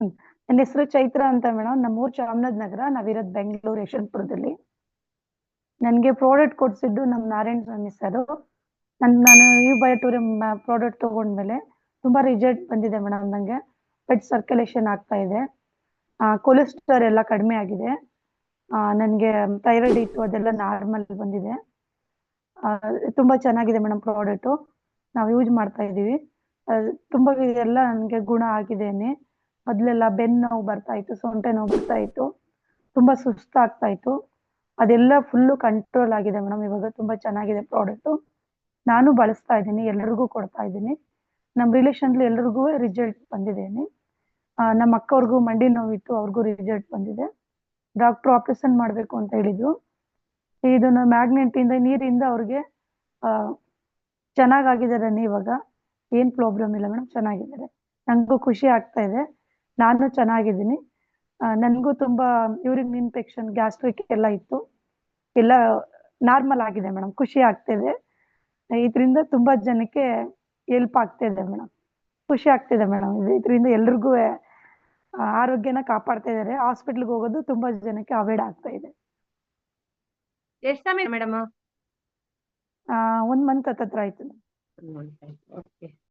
ಹ್ಮ್. ನನ್ನ ಹೆಸರು ಚೈತ್ರ ಅಂತ ಮೇಡಮ್. ನಮ್ಮೂರು ಚಾಮರಾಜನಗರ, ನಾವಿರೋದು ಬೆಂಗಳೂರು ಯಶವಂತಪುರದಲ್ಲಿ. ನನಗೆ ಪ್ರಾಡಕ್ಟ್ ಕೊಡ್ಸಿದ್ದು ನಮ್ಮ ನಾರಾಯಣ ಸ್ವಾಮಿ ಸರ್. ನಾನು ಈ ಬಯೋಟೋರಿಯಂ ಪ್ರಾಡಕ್ಟ್ ತಗೊಂಡ್ಮೇಲೆ ತುಂಬಾ ರಿಸಲ್ಟ್ ಬಂದಿದೆ ಮೇಡಮ್. ನನಗೆ ಬ್ಲಡ್ ಸರ್ಕ್ಯುಲೇಷನ್ ಆಗ್ತಾ ಇದೆ, ಕೊಲೆಸ್ಟ್ರಾಲ್ ಎಲ್ಲ ಕಡಿಮೆ ಆಗಿದೆ, ನನಗೆ ಥೈರಾಯ್ಡ್ ಇತ್ತು ಅದೆಲ್ಲ ನಾರ್ಮಲ್ ಬಂದಿದೆ. ಆ, ತುಂಬಾ ಚೆನ್ನಾಗಿದೆ ಮೇಡಮ್ ಪ್ರಾಡಕ್ಟು. ನಾವು ಯೂಸ್ ಮಾಡ್ತಾ ಇದ್ದೀವಿ. ತುಂಬಾ ಎಲ್ಲ ನನಗೆ ಗುಣ ಆಗಿದ್ದೇನೆ. ಮೊದಲೆಲ್ಲ ಬೆನ್ನು ನೋವು ಬರ್ತಾ ಇತ್ತು, ಸೊಂಟೆ ನೋವು ಬರ್ತಾ ಇತ್ತು, ತುಂಬಾ ಸುಸ್ತಾಗ್ತಾ ಇತ್ತು. ಅದೆಲ್ಲ ಫುಲ್ಲು ಕಂಟ್ರೋಲ್ ಆಗಿದೆ ಮೇಡಮ್. ಇವಾಗ ತುಂಬಾ ಚೆನ್ನಾಗಿದೆ ಪ್ರಾಡಕ್ಟು. ನಾನು ಬಳಸ್ತಾ ಇದ್ದೀನಿ, ಎಲ್ರಿಗೂ ಕೊಡ್ತಾ ಇದ್ದೀನಿ. ನಮ್ಮ ರಿಲೇಷನ್ಲಿ ಎಲ್ರಿಗೂ ರಿಸಲ್ಟ್ ಬಂದಿದ್ದೇನೆ. ನಮ್ಮ ಅಕ್ಕವ್ರಿಗೂ ಮಂಡಿ ನೋವಿತ್ತು, ಅವ್ರಿಗೂ ರಿಸಲ್ಟ್ ಬಂದಿದೆ. ಡಾಕ್ಟ್ರು ಆಪರೇಷನ್ ಮಾಡಬೇಕು ಅಂತ ಹೇಳಿದ್ರು. ಇದನ್ನ ಮ್ಯಾಗ್ನೆಟ್ ಇಂದ ನೀರಿಂದ ಅವ್ರಿಗೆ ಚೆನ್ನಾಗಿದ್ದಾರೆ ಇವಾಗ. ಏನ್ ಪ್ರಾಬ್ಲಮ್ ಇಲ್ಲ ಮೇಡಮ್, ಚೆನ್ನಾಗಿದ್ದಾರೆ. ನನಗೂ ಖುಷಿ ಆಗ್ತಾ ಇದೆ, ನಾನು ಚೆನ್ನಾಗಿದ್ದೀನಿ. ನನಗೂ ತುಂಬಾ ಯೂರಿನ್ ಇನ್ಫೆಕ್ಷನ್, ಗ್ಯಾಸ್ಟ್ರಿಕ್ ಎಲ್ಲ ಇತ್ತು, ಎಲ್ಲ ನಾರ್ಮಲ್ ಆಗಿದೆ ಮೇಡಮ್. ಖುಷಿ ಆಗ್ತಿದೆ. ಇದರಿಂದ ತುಂಬಾ ಜನಕ್ಕೆ ಹೆಲ್ಪ್ ಆಗ್ತಿದೆ ಮೇಡಮ್. ಖುಷಿ ಆಗ್ತಿದೆ ಮೇಡಮ್. ಇದರಿಂದ ಎಲ್ರಿಗೂ ಆರೋಗ್ಯನ ಕಾಪಾಡ್ತಾ ಇದ್ದಾರೆ. ಹಾಸ್ಪಿಟ್ಲ್ಗೆ ಹೋಗೋದು ತುಂಬಾ ಜನಕ್ಕೆ ಅವಾಯ್ಡ್ ಆಗ್ತಾ ಇದೆ. ಎಷ್ಟು ಸಮಯ ಮೇಡಮ್? 1 ಮಂತ್ ಹತ್ತತ್ರ ಆಯ್ತು. ಓಕೆ.